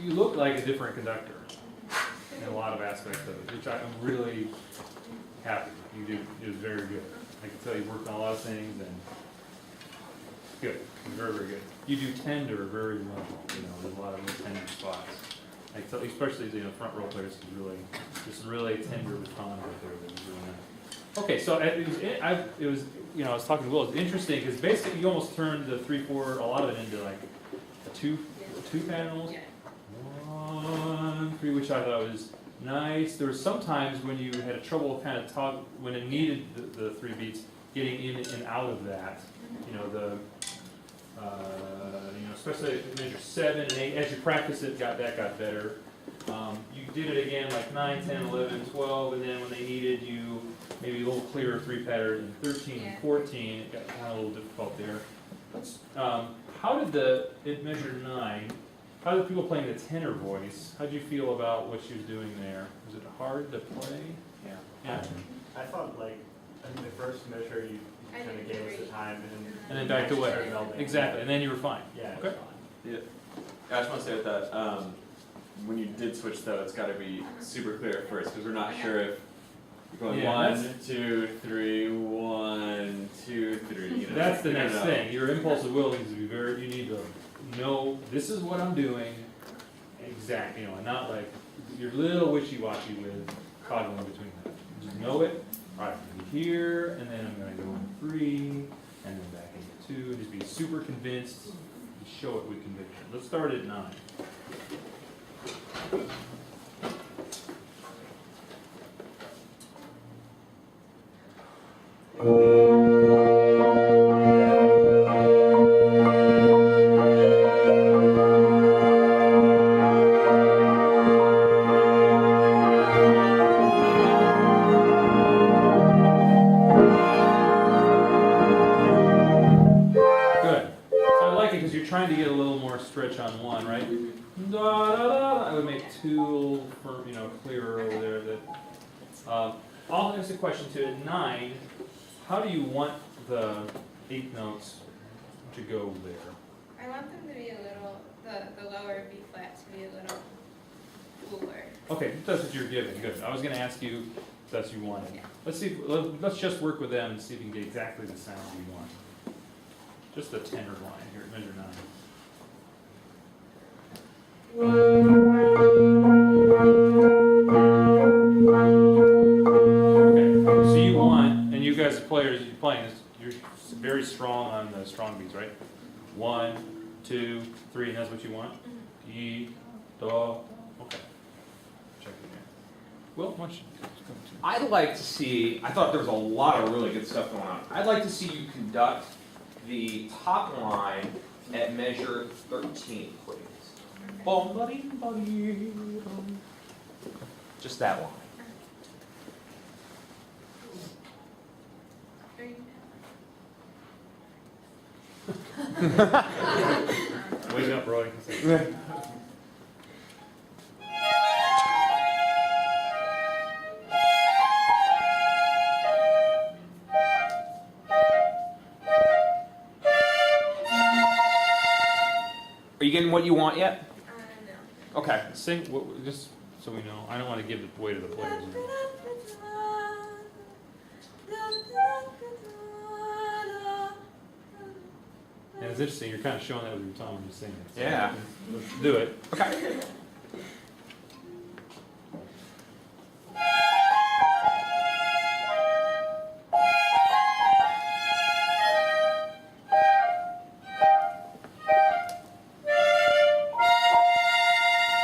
You look like a different conductor in a lot of aspects of it, which I'm really happy. You did, it was very good. I can tell you worked on a lot of things and good, very, very good. You do tender very well, there's a lot of tender spots. Like, so especially, front row players can really, just really tender with tone right there, that was really nice. Okay, so it was, I was talking to Will, it's interesting, because basically you almost turned the 3/4, a lot of it into like two panels. 1, 3, which I thought was nice. There were some times when you had trouble kind of when it needed the 3 beats, getting in and out of that. Especially measure 7 and 8. As you practice it, that got better. You did it again like 9, 10, 11, 12, and then when they needed you, maybe a little clearer 3 pattern in 13 and 14. It got kind of a little difficult there. How did it measure 9? How did people playing the tenor voice? How did you feel about what she was doing there? Was it hard to play? Yeah. I thought, like, I think the first measure you kind of gave us the time And then back to what? started melding. Exactly, and then you were fine. Yeah, it Okay. was fine. Yeah. I just want to say with that, when you did switch though, it's got to be super clear at first because we're not sure if you're going Yeah, 1, 2, 3, 1, 2, 3. You know, That's the you don't next know. thing. Your impulsive will needs to be you need to know, this is what I'm doing, exactly, and not like, you're a little wishy-washy with toggling between that. Just know it, all right, I'm gonna be here, and then I'm gonna go in 3, and then back into 2, just be super convinced, and show it with conviction. Let's start at 9. Good. So I like it because you're trying to get a little more stretch on 1, right? Da, da, da. I would make 2 for, clearer over there. That. I'll ask a question too. At 9, how do you want the 8th notes to go there? I want them to be a little, the lower B flat to be a little cooler. Okay, that's what you're given. Good. I was going to ask you if that's what you wanted. Yeah. Let's see. Let's just work with them and see if you can get exactly the sound you want. Just the tenor line here, measure 9. Okay, so you want, and you guys, the players, you're playing this, you're very strong on the strong beats, right? 1, 2, 3, and that's what you want? E, do, okay. Check it again. Will, why don't you come to? I'd like to see, I thought there was a lot of really good stuff going on. I'd like to see you conduct the top line at measure 13, please. Bum, buddy, buddy. Just that line. Wake up, Roy. Are you getting what you want yet? No. Okay. Sing, just so we know. I don't want to give it away to the players. And it's interesting, you're kind of showing that with your tongue when you sing it. So Yeah. Let's do it. Okay.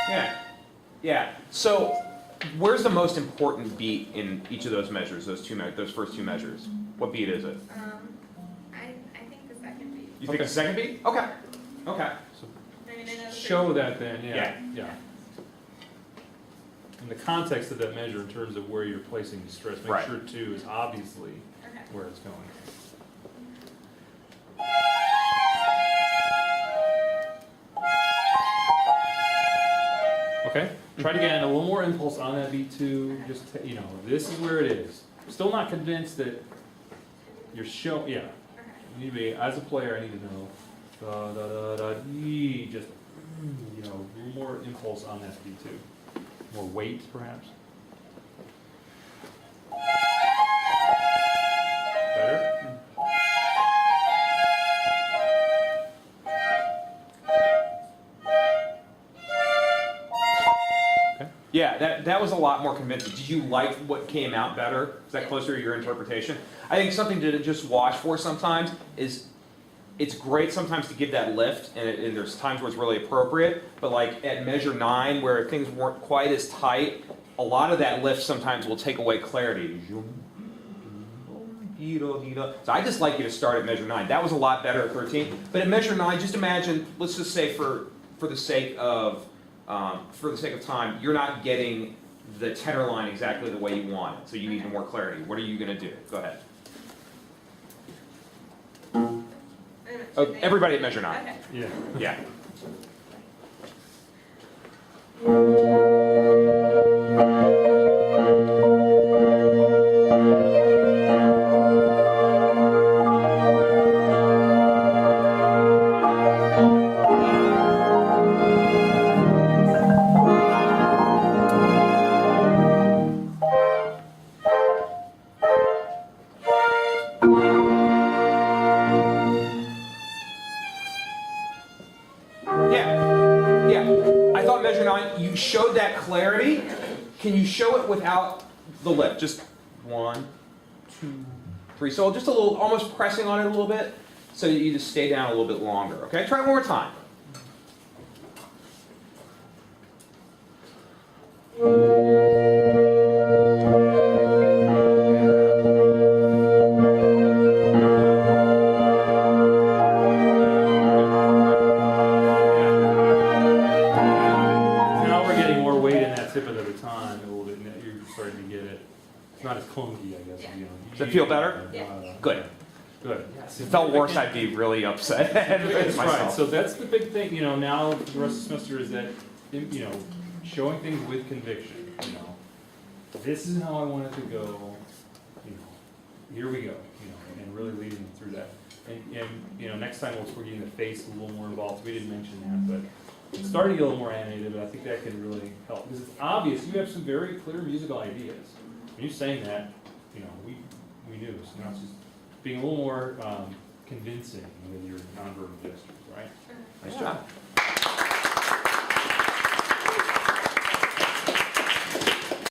Yeah. Yeah. So, where's the most important beat in each of those measures? Those first two measures. What beat is it? I think the second beat. You think Okay. the second beat? Okay. Okay. So I mean, I know the show first- that then, yeah. Yeah. Yeah. In the context of that measure, in terms of where you're placing the stress, make Right. sure 2 is obviously Okay. where it's going. Okay, try it again, a little more impulse on that beat 2, just, this is where it is. Still not convinced that you're Okay. you need to be, as a player, I need to know, da, da, da, da, dee, just, a little more impulse on that beat 2. More weight, perhaps. Better? Okay. Yeah, that was a lot more convincing. Did you like what came out better? Is that closer to your interpretation? I think something to just watch for sometimes is it's great sometimes to give that lift, and there's times where it's really appropriate, but like at measure 9 where things weren't quite as tight, a lot of that lift sometimes will take away clarity. So I just like you to start at measure 9. That was a lot better at 13. But at measure 9, just imagine, let's just say for the sake of time, you're not getting the tenor line exactly the way you want it, so you need more clarity. What are you going to do? Go ahead. Oh, everybody at measure 9. Okay. Yeah. Yeah. without the lift, just 1, 2, 3. So just a little, almost pressing on it a little bit, so that you just stay down a little bit longer. Okay, try it one more time. Now we're getting more weight in that tip of the baton a little bit, and you're starting to get it. It's not as clunky, I guess. You know. Does it feel better? Yeah. Good. Good. If it felt worse, I'd be really upset That's right. myself. So that's the big thing, you know, now for the rest of the semester is that, you know, showing things with conviction, you know. This is how I want it to go, you know, here we go, you know, and really leading them through that. And, you know, next time we're getting the face a little more involved, we didn't mention that, but it's starting to get a little more animated, but I think that can really help. Because it's obvious, you have some very clear musical ideas. When you're saying that, you know, we knew, so now it's just being a little more convincing with your nonverbal gestures, right? Nice job.